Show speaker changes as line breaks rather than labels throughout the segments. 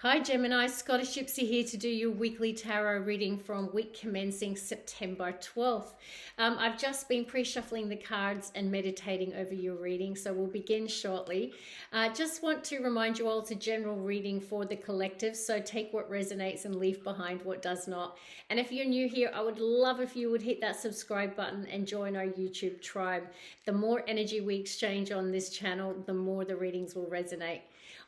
Hi Gemini, Scottish Gypsy here to do your weekly tarot reading from week commencing September 12th. I've just been pre-shuffling the cards and meditating over your reading, so we'll begin shortly. Just want to remind you all it's a general reading for the collective, so take what resonates and leave behind what does not. And if you're new here, I would love if you would hit that subscribe button and join our YouTube tribe. The more energy we exchange on this channel, the more the readings will resonate.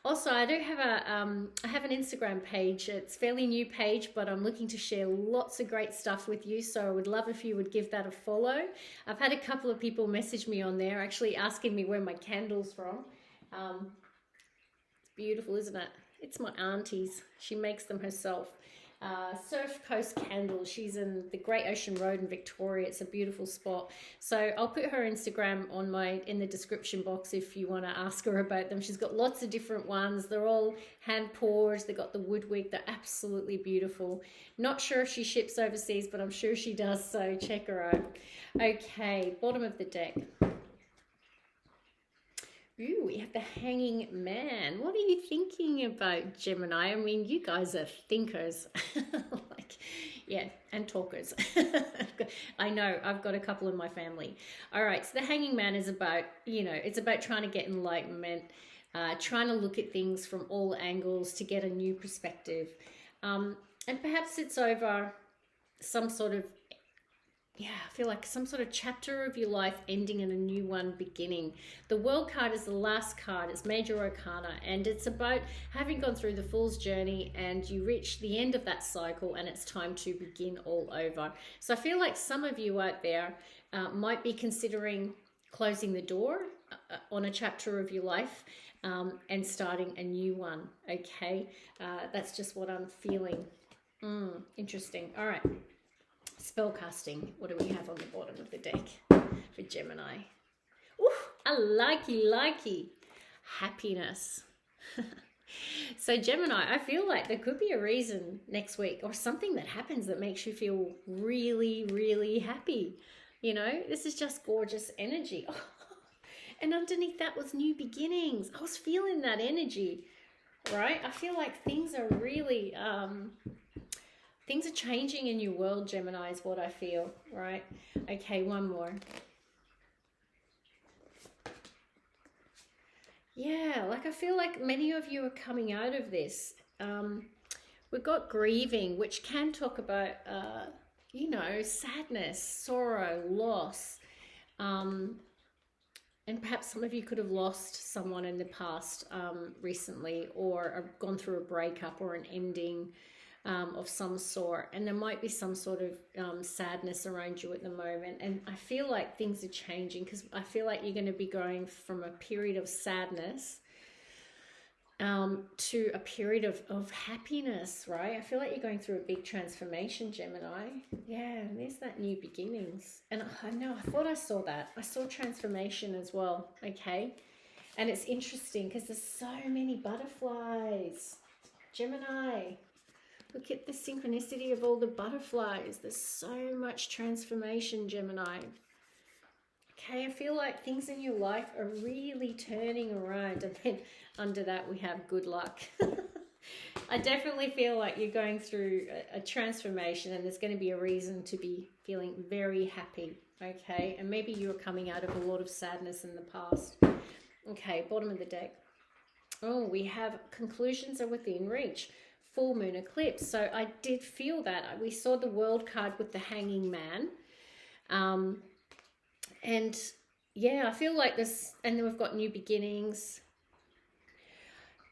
Also, I do have I have an Instagram page. It's a fairly new page, but I'm looking to share lots of great stuff with you. So I would love if you would give that a follow. I've had a couple of people message me on there, actually asking me where my candle's from. It's beautiful, isn't it? It's my auntie's. She makes them herself. Surfcoastcandles. She's in the Great Ocean Road in Victoria. It's a beautiful spot. So I'll put her Instagram on in the description box if you want to ask her about them. She's got lots of different ones. They're all hand poured. They got the woodwick. They're absolutely beautiful. Not sure if she ships overseas, but I'm sure she does. So check her out. Okay, bottom of the deck. Ooh, we have the Hanging Man. What are you thinking about, Gemini? I mean, you guys are thinkers. Yeah, and talkers. I know, I've got a couple in my family. All right, so the Hanging Man is about, it's about trying to get enlightenment, trying to look at things from all angles to get a new perspective. And perhaps it's over some sort of, I feel like some sort of chapter of your life ending and a new one beginning. The World card is the last card. It's Major Arcana, and it's about having gone through the Fool's journey and you reach the end of that cycle and it's time to begin all over. So I feel like some of you out there might be considering closing the door on a chapter of your life and starting a new one, okay? That's just what I'm feeling. Interesting. All right. Spellcasting. What do we have on the bottom of the deck for Gemini? Ooh, a likey. Happiness. So Gemini, I feel like there could be a reason next week or something that happens that makes you feel really, really happy. This is just gorgeous energy. Oh, and underneath that was new beginnings. I was feeling that energy, right? I feel like things are really... things are changing in your world, Gemini, is what I feel, right? Okay, one more. Yeah, I feel like many of you are coming out of this. We've got grieving, which can talk about, sadness, sorrow, loss. And perhaps some of you could have lost someone in the past recently, or have gone through a breakup or an ending of some sort, and there might be some sort of sadness around you at the moment. And I feel like things are changing because I feel like you're going to be going from a period of sadness to a period of happiness, right? I feel like you're going through a big transformation, Gemini. Yeah, and there's that new beginnings. And I know, I thought I saw that. I saw transformation as well, okay? And it's interesting because there's so many butterflies. Gemini. Look at the synchronicity of all the butterflies. There's so much transformation, Gemini. Okay, I feel like things in your life are really turning around. And then under that, we have good luck. I definitely feel like you're going through a transformation and there's going to be a reason to be feeling very happy. Okay, and maybe you're coming out of a lot of sadness in the past. Okay, bottom of the deck. Oh, we have conclusions are within reach. Full moon eclipse. So I did feel that. We saw the World card with the Hanging Man. And yeah, I feel like this, and then we've got new beginnings.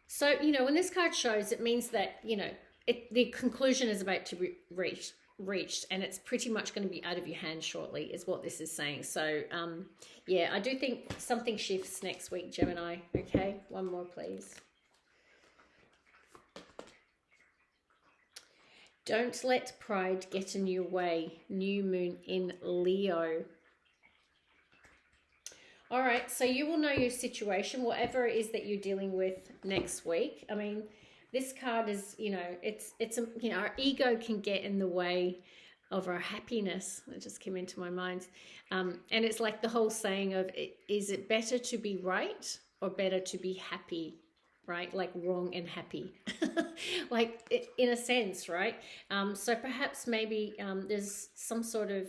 So, when this card shows, it means that, the conclusion is about to be reached, and it's pretty much going to be out of your hand shortly, is what this is saying. So, yeah, I do think something shifts next week, Gemini. Okay, one more, please. Don't let pride get in your way. New moon in Leo. All right, so you will know your situation, whatever it is that you're dealing with next week. I mean, this card is, our ego can get in the way of our happiness. It just came into my mind. And it's like the whole saying of, is it better to be right or better to be happy? right? Like wrong and happy, like in a sense, right? So perhaps maybe there's some sort of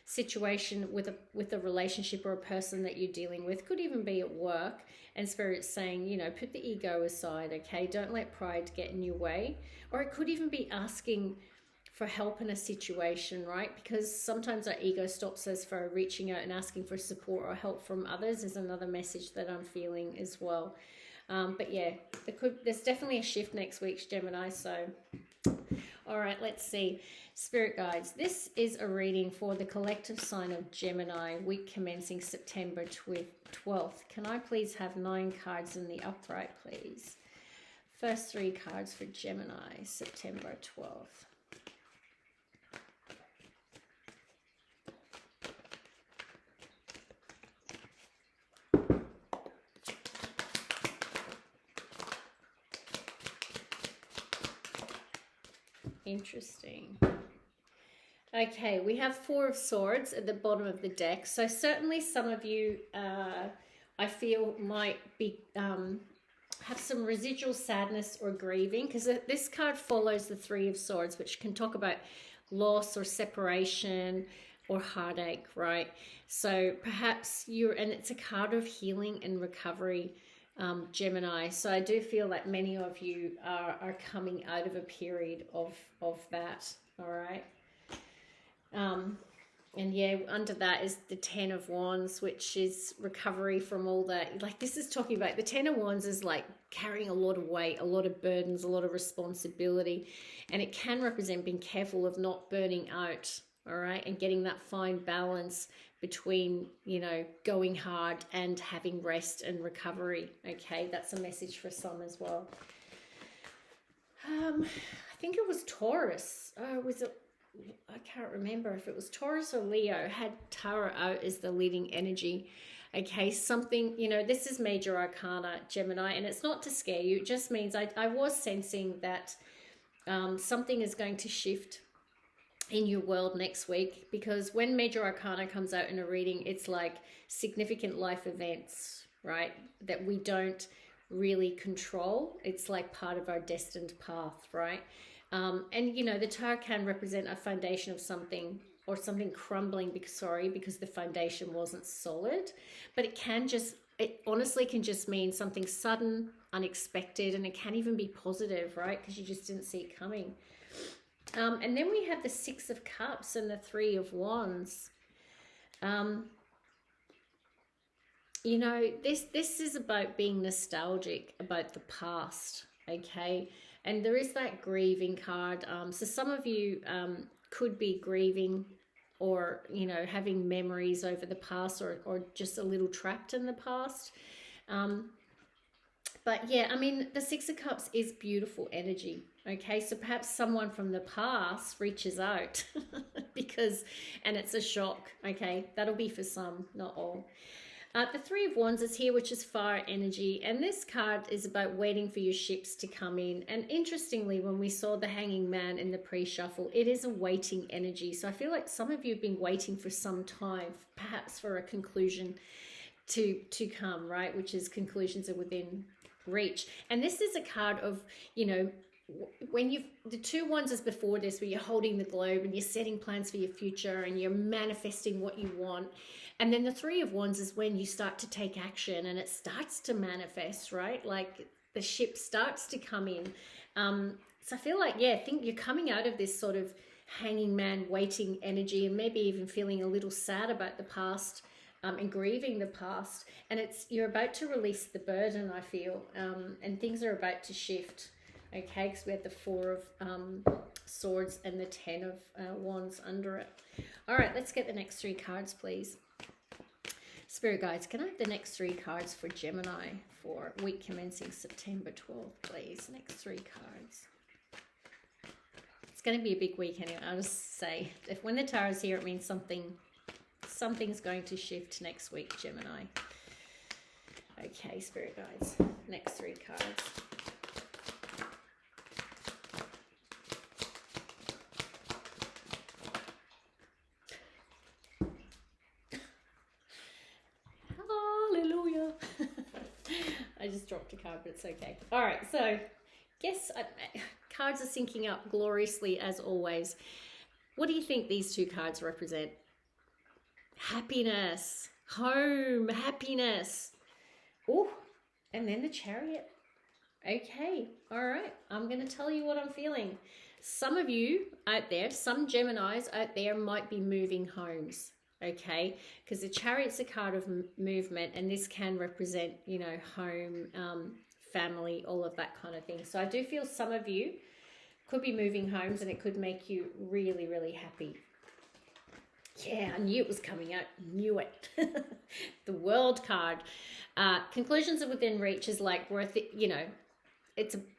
situation with a relationship or a person that you're dealing with, could even be at work, and Spirit's saying, you know, put the ego aside, okay? Don't let pride get in your way. Or it could even be asking for help in a situation, right? Because sometimes our ego stops us for reaching out and asking for support or help from others is another message that I'm feeling as well. But yeah, there's definitely a shift next week, Gemini. So, all right, let's see. Spirit guides, this is a reading for the collective sign of Gemini, week commencing September 12th. Can I please have 9 cards in the upright, please? First 3 cards for Gemini, September 12th. Interesting. Okay, we have 4 of Swords at the bottom of the deck. So certainly some of you, I feel, might be have some residual sadness or grieving, because this card follows the 3 of Swords, which can talk about loss or separation or heartache, right? So perhaps and it's a card of healing and recovery, Gemini. So I do feel that many of you are coming out of a period of that, all right? And yeah, under that is the 10 of Wands, which is recovery from all that. Like, this is talking about, the 10 of Wands is like carrying a lot of weight, a lot of burdens, a lot of responsibility. And it can represent being careful of not burning out, all right? And getting that fine balance between, you know, going hard and having rest and recovery, okay? That's a message for some as well. I think it was Taurus. Was it? I can't remember if it was Taurus or Leo, had Tara out as the leading energy. Okay, something, you know, this is major arcana, Gemini, and it's not to scare you. It just means I was sensing that something is going to shift in your world next week, because when major arcana comes out in a reading, it's like significant life events, right, that we don't really control. It's like part of our destined path, right? And you know, the tower can represent a foundation of something, or something crumbling because the foundation wasn't solid. But it honestly can just mean something sudden, unexpected, and it can even be positive, right? Because you just didn't see it coming. And then we have the 6 of Cups and the 3 of Wands. You know, this is about being nostalgic about the past, okay? And there is that grieving card. So some of you could be grieving, or, you know, having memories over the past, or just a little trapped in the past. But yeah, I mean, the 6 of Cups is beautiful energy, okay? So perhaps someone from the past reaches out and it's a shock, okay? That'll be for some, not all. The 3 of Wands is here, which is fire energy. And this card is about waiting for your ships to come in. And interestingly, when we saw the Hanging Man in the pre-shuffle, it is a waiting energy. So I feel like some of you have been waiting for some time, perhaps for a conclusion to come, right? Which is, conclusions are within reach. And this is a card of, you know, when the 2 Wands is before this, where you're holding the globe and you're setting plans for your future and you're manifesting what you want. And then the 3 of Wands is when you start to take action and it starts to manifest, right? Like the ship starts to come in. So I feel like, yeah, I think you're coming out of this sort of hanging man waiting energy, and maybe even feeling a little sad about the past, and grieving the past. And you're about to release the burden, I feel, and things are about to shift. Okay, because we had the 4 of Swords and the 10 of Wands under it. All right, let's get the next 3 cards, please. Spirit guides, can I have the next 3 cards for Gemini for week commencing September 12th, please? Next 3 cards. It's going to be a big week anyway. I'll just say, when the Tarot's here, it means something's going to shift next week, Gemini. Okay, Spirit guides, next 3 cards. I just dropped a card, but it's okay. All right, so guess cards are syncing up gloriously as always. What do you think these two cards represent? Happiness, home, happiness. Oh, and then the Chariot. Okay, all right. I'm going to tell you what I'm feeling. Some of you out there, some Geminis out there might be moving homes, okay? Because the Chariot's a card of movement, and this can represent, you know, home, family, all of that kind of thing. So I do feel some of you could be moving homes, and it could make you really, really happy. Yeah, I knew it was coming out. Knew it. The World card. Conclusions are within reach is like worth it, you know,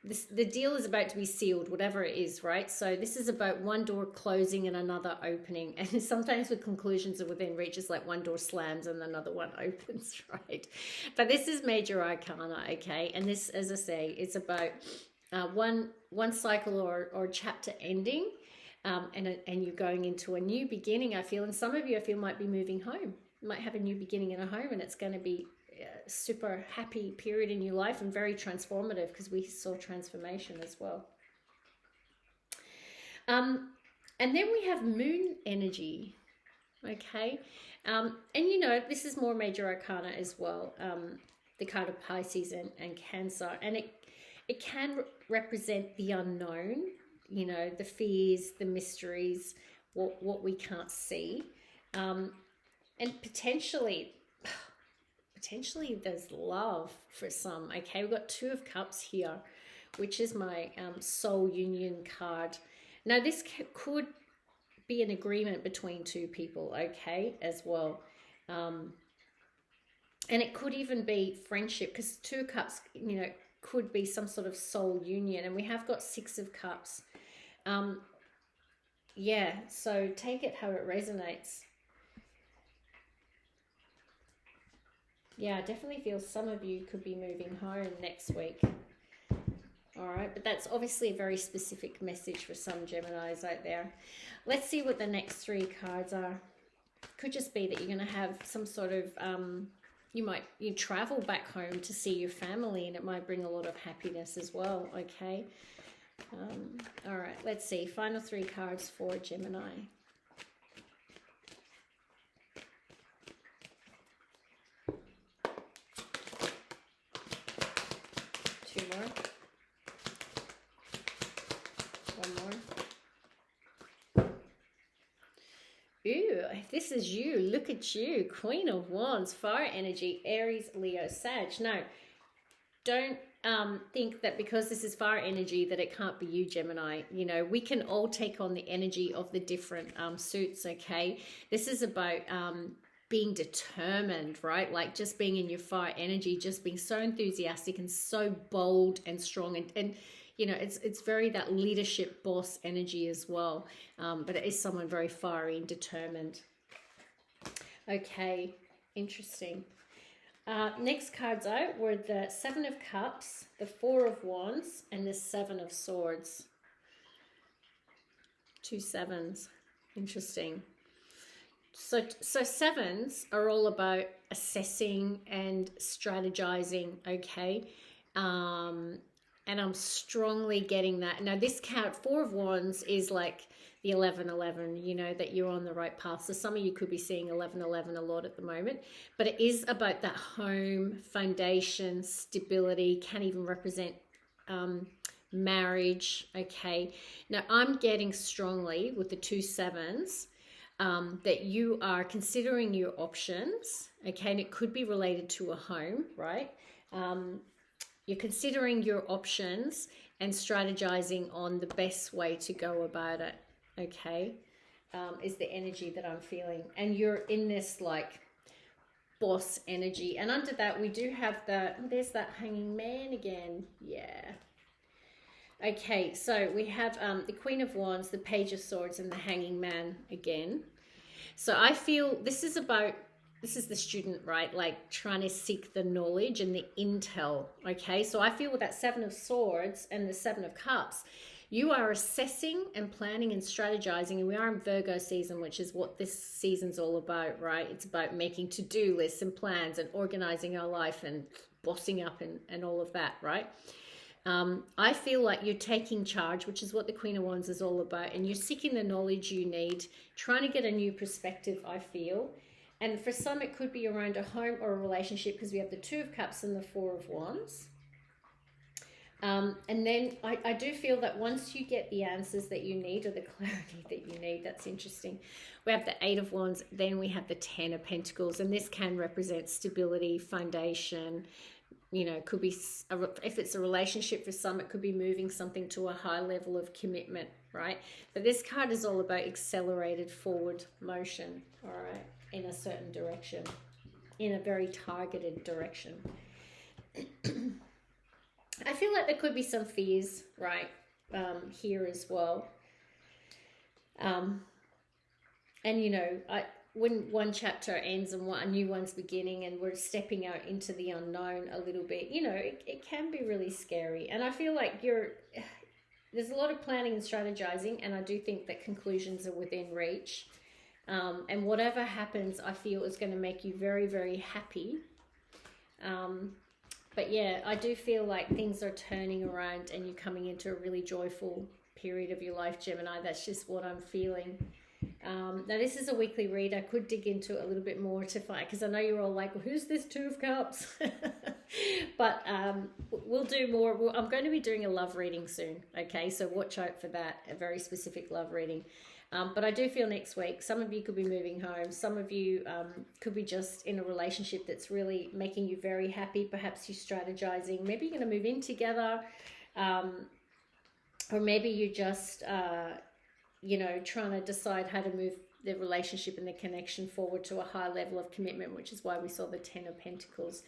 the deal is about to be sealed, whatever it is, right? So this is about one door closing and another opening. And sometimes with conclusions are within reach, it's like one door slams and another one opens, right? But this is major arcana, okay? And this, as I say, it's about one cycle or chapter ending, and you're going into a new beginning, I feel. And some of you, I feel, might be moving home. You might have a new beginning in a home, and it's going to be super happy period in your life and very transformative, because we saw transformation as well. And then we have moon energy, okay? And you know, this is more major arcana as well, the card of Pisces and Cancer, and it can represent the unknown, you know, the fears, the mysteries, what we can't see, and potentially there's love for some, okay? We've got Two of Cups here, which is my soul union card. Now, this could be an agreement between two people, okay, as well. And it could even be friendship, because Two of Cups, you know, could be some sort of soul union. And we have got Six of Cups. Yeah, so take it how it resonates. Yeah, I definitely feel some of you could be moving home next week. All right, but that's obviously a very specific message for some Geminis out there. Let's see what the next three cards are. Could just be that you're going to have some sort of, you travel back home to see your family, and it might bring a lot of happiness as well, okay? All right, let's see. Final three cards for Gemini. Two more. One more. Ooh, if this is you, look at you. Queen of Wands, fire energy, Aries, Leo, Sag. Now, don't think that because this is fire energy that it can't be you, Gemini. You know, we can all take on the energy of the different suits, okay? This is about being determined, right? Like just being in your fire energy, just being so enthusiastic and so bold and strong, and you know, it's very that leadership boss energy as well, but it is someone very fiery and determined. Okay, interesting. Next cards out were the Seven of Cups, the Four of Wands, and the Seven of Swords. Two sevens. Interesting. So sevens are all about assessing and strategizing, okay? And I'm strongly getting that. Now, this card, Four of Wands, is like the 11-11, you know, that you're on the right path. So some of you could be seeing 11-11 a lot at the moment. But it is about that home, foundation, stability, can even represent marriage, okay? Now, I'm getting strongly with the two sevens that you are considering your options, okay? And it could be related to a home, right? You're considering your options and strategizing on the best way to go about it, okay? Is the energy that I'm feeling. And you're in this like boss energy. And under that, we do have there's that Hanging Man again. Yeah. Okay, so we have the Queen of Wands, the Page of Swords, and the Hanging Man again. So I feel this is the student, right? Like trying to seek the knowledge and the intel, okay? So I feel with that Seven of Swords and the Seven of Cups, you are assessing and planning and strategizing. And we are in Virgo season, which is what this season's all about, right? It's about making to-do lists and plans and organizing our life and bossing up and all of that, right? I feel like you're taking charge, which is what the Queen of Wands is all about, and you're seeking the knowledge you need, trying to get a new perspective, I feel. And for some, it could be around a home or a relationship, because we have the Two of Cups and the Four of Wands. And then I do feel that once you get the answers that you need, or the clarity that you need, that's interesting. We have the Eight of Wands, then we have the Ten of Pentacles, and this can represent stability, foundation. You know, could be, if it's a relationship for some, it could be moving something to a high level of commitment, right? But this card is all about accelerated forward motion, all right, in a certain direction, in a very targeted direction. I feel like there could be some fears, right, here as well. And, you know, when one chapter ends and a new one's beginning, and we're stepping out into the unknown a little bit, you know, it can be really scary. And I feel like there's a lot of planning and strategizing, and I do think that conclusions are within reach. And whatever happens, I feel is going to make you very, very happy. But yeah, I do feel like things are turning around and you're coming into a really joyful period of your life, Gemini. That's just what I'm feeling. Now, this is a weekly read. I could dig into it a little bit more to find, because I know you're all like, well, who's this Two of Cups? But we'll do more. I'm going to be doing a love reading soon, okay? So watch out for that, a very specific love reading. But I do feel next week, some of you could be moving home. Some of you could be just in a relationship that's really making you very happy. Perhaps you're strategizing. Maybe you're going to move in together. Or maybe you're just, you know, trying to decide how to move the relationship and the connection forward to a high level of commitment, which is why we saw the Ten of Pentacles.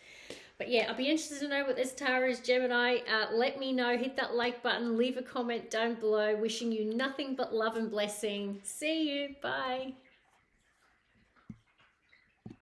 But yeah, I'll be interested to know what this tarot is, Gemini. Let me know. Hit that like button. Leave a comment down below. Wishing you nothing but love and blessing. See you. Bye.